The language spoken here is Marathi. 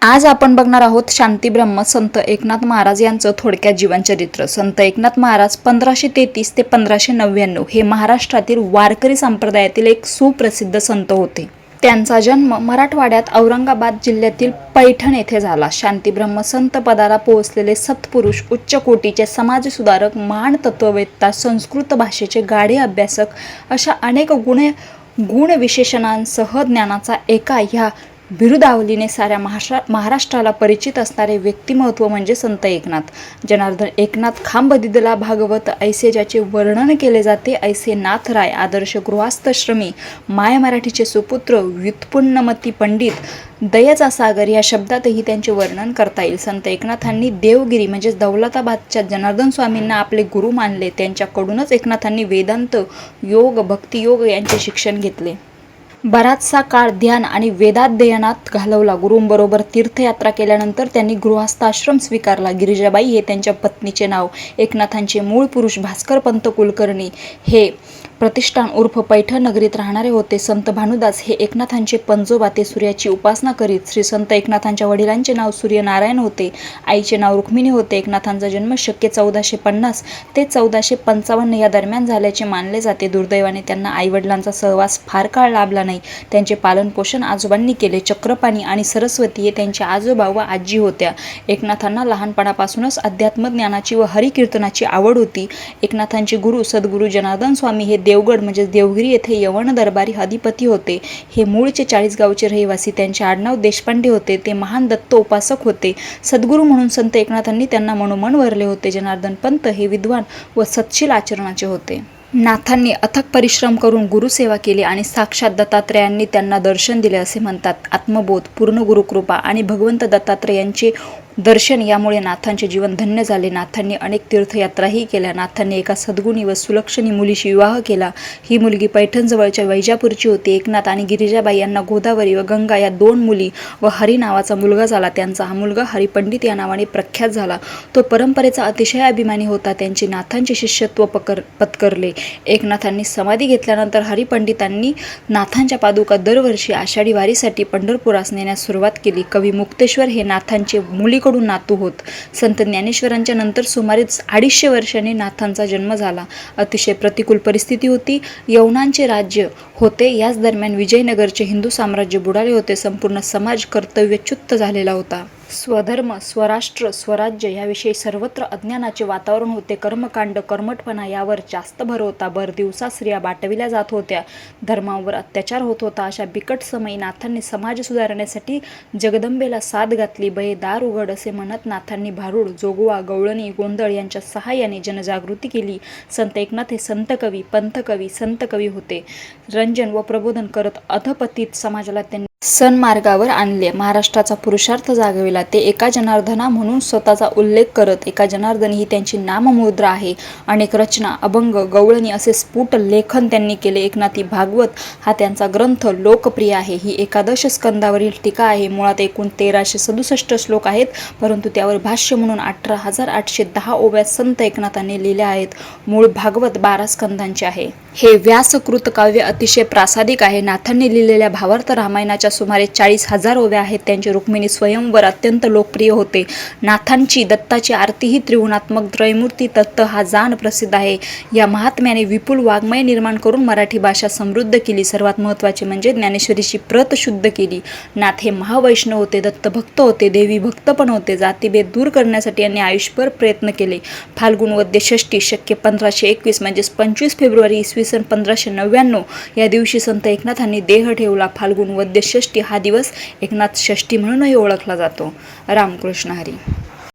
आज आपण बघणार आहोत शांतीब्रह्म संत एकनाथ महाराज यांचं थोडक्यात जीवनचरित्र। संत एकनाथ महाराज 1533 ते 1599 हे महाराष्ट्रातील वारकरी संप्रदायातील एक सुप्रसिद्ध संत होते। त्यांचा जन्म मराठवाड्यात औरंगाबाद जिल्ह्यातील पैठण येथे झाला। शांतीब्रह्म संत पदाला पोहोचलेले सत्पुरुष, उच्च कोटीचे समाजसुधारक, महान तत्ववेत्ता, संस्कृत भाषेचे गाढे अभ्यासक अशा अनेक गुण विशेषणांसह ज्ञानाचा एका ह्या बिरुदावलीने साऱ्या महाराष्ट्राला परिचित असणारे व्यक्तिमत्व म्हणजे संत एकनाथ। जनार्दन एकनाथ खांबदिदला भागवत ऐसे ज्याचे वर्णन केले जाते, ऐसे नाथराय आदर्श गृहस्थश्रमी, माय मराठीचे सुपुत्र, व्युत्पन्नमती पंडित, दयेचा सागर या शब्दातही त्यांचे वर्णन करता येईल। संत एकनाथांनी देवगिरी म्हणजे दौलताबादच्या जनार्दन स्वामींना आपले गुरु मानले। त्यांच्याकडूनच एकनाथांनी वेदांत, योग, भक्तियोग यांचे शिक्षण घेतले। बराचसा काळ ध्यान आणि वेदाध्ययनात घालवला। गुरूंबरोबर तीर्थयात्रा केल्यानंतर त्यांनी गृहस्थाश्रम स्वीकारला। गिरिजाबाई हे त्यांच्या पत्नीचे नाव। एकनाथांचे मूळ पुरुष भास्करपंत कुलकर्णी हे प्रतिष्ठान उर्फ पैठण नगरीत राहणारे होते। संत भानुदास हे एकनाथांचे पंजोबा, ते सूर्याची उपासना करीत। श्री संत एकनाथांच्या वडिलांचे नाव सूर्यनारायण होते, आईचे नाव रुक्मिणी होते। एकनाथांचा जन्म शक्य 1450 ते 1455 या दरम्यान झाल्याचे मानले जाते। दुर्दैवाने त्यांना आईवडिलांचा सहवास फार काळ लाभला नाही। त्यांचे पालनपोषण आजोबांनी केले। चक्रपाणी आणि सरस्वती हे त्यांचे आजोबा व आजी होत्या। एकनाथांना लहानपणापासूनच अध्यात्म ज्ञानाची व हरिकीर्तनाची आवड होती। एकनाथांचे गुरु सद्गुरू जनार्दन स्वामी हे देवगड म्हणजे देवगिरी येथे यवन दरबारी अधिपती होते। हे मूळचे चाळीसगावचे रहिवासी। त्यांचे आडनाव देशपांडे होते। ते महान दत्त उपासक होते। सद्गुरू म्हणून संत एकनाथांनी त्यांना मनोमन वरले होते। जनार्दन पंत हे विद्वान व सत्शील आचरणाचे होते। नाथांनी अथक परिश्रम करून गुरुसेवा केली आणि साक्षात दत्तात्रेयांनी त्यांना दर्शन दिले असे म्हणतात। आत्मबोध, पूर्ण गुरुकृपा आणि भगवंत दत्तात्रेय यांचे दर्शन यामुळे नाथांचे जीवन धन्य झाले। नाथांनी अनेक तीर्थयात्राही केल्या। नाथांनी एका सद्गुणी व सुलक्षणी मुलीशी विवाह केला। ही मुलगी पैठणजवळच्या वैजापूरची होती। एकनाथ आणि गिरिजाबाई यांना गोदावरी व गंगा या 2 मुली व हरी नावाचा मुलगा झाला। त्यांचा हा मुलगा हरिपंडित या नावाने प्रख्यात झाला। तो परंपरेचा अतिशय अभिमानी होता। त्यांचे नाथांचे शिष्यत्व पत्करले। एकनाथांनी समाधी घेतल्यानंतर हरिपंडितांनी नाथांच्या पादुका दरवर्षी आषाढी वारीसाठी पंढरपुरास नेण्यास सुरुवात केली। कवी मुक्तेश्वर हे नाथांचे मुलीकडून नातू होत। संत ज्ञानेश्वरांच्या नंतर सुमारे 250 वर्षांनी नाथांचा जन्म झाला। अतिशय प्रतिकूल परिस्थिती होती। यवनांचे राज्य होते। याच दरम्यान विजयनगरचे हिंदू साम्राज्य बुडाले होते। संपूर्ण समाज कर्तव्यच्युत झालेला होता। स्वधर्म, स्वराष्ट्र, स्वराज्य याविषयी सर्वत्र अज्ञानाचे वातावरण होते। कर्मकांड, कर्मठपणा यावर जास्त भर होता। भर दिवसा स्त्रिया बाटविल्या जात होत्या। धर्मावर अत्याचार होत होता। अशा बिकट समयी नाथांनी समाज सुधारण्यासाठी जगदंबेला साद घातली। बये दार उघड असे म्हणत नाथांनी भारुड, जोगवा, गवळणी, गोंधळ यांच्या सहाय्याने जनजागृती केली। संत एकनाथ हे संतकवी, पंथकवी, संतकवी होते। रंजन व प्रबोधन करत अधपतित समाजाला त्यांनी सन्मार्गावर आणले। महाराष्ट्राचा पुरुषार्थ जागविला। ते एका जनार्दना म्हणून स्वतःचा उल्लेख करत, एका जनार्दन ही त्यांची नाममुद्रा आहे। अनेक रचना, अभंग, गवळणी असे स्फुट लेखन त्यांनी केले। एकनाथी भागवत हा त्यांचा ग्रंथ लोकप्रिय आहे। ही 11 स्कंदावरील टीका आहे। मुळात एकूण 1367 श्लोक आहेत, परंतु त्यावर भाष्य म्हणून 18,810 ओव्या संत एकनाथांनी लिहिल्या आहेत। मूळ भागवत 12 स्कंदांचे आहे। हे व्यासकृत काव्य अतिशय प्रासादिक आहे। नाथांनी लिहिलेल्या भावार्थ रामायणाच्या सुमारे 40,000 ओव्या आहेत। त्यांचे रुक्मिणी स्वयंवर अत्यंत लोकप्रिय होते। नाथांची दत्ताची आरती ही त्रिगुणात्मक त्रयमूर्ती तत्व हा जाण प्रसिद्ध आहे। या महात्म्याने विपुल वाङ्मय निर्माण करून मराठी भाषा समृद्ध केली। सर्वात महत्त्वाचे म्हणजे ज्ञानेश्वरीची प्रत शुद्ध केली। नाथ हे महावैष्णव होते, दत्तभक्त होते, देवी भक्त पण होते। जातीभेद दूर करण्यासाठी यांनी आयुष्यभर प्रयत्न केले। फाल्गुन वद्य षष्टी शक्य 1521 म्हणजेच 25 फेब्रुवारी इसवी सन 1599 या दिवशी संत एकनाथांनी देह ठेवला। फाल्गुन वद्य षष्टी हा दिवस एकनाथ षष्ठी म्हणूनही ओळखला जातो। रामकृष्ण हरी।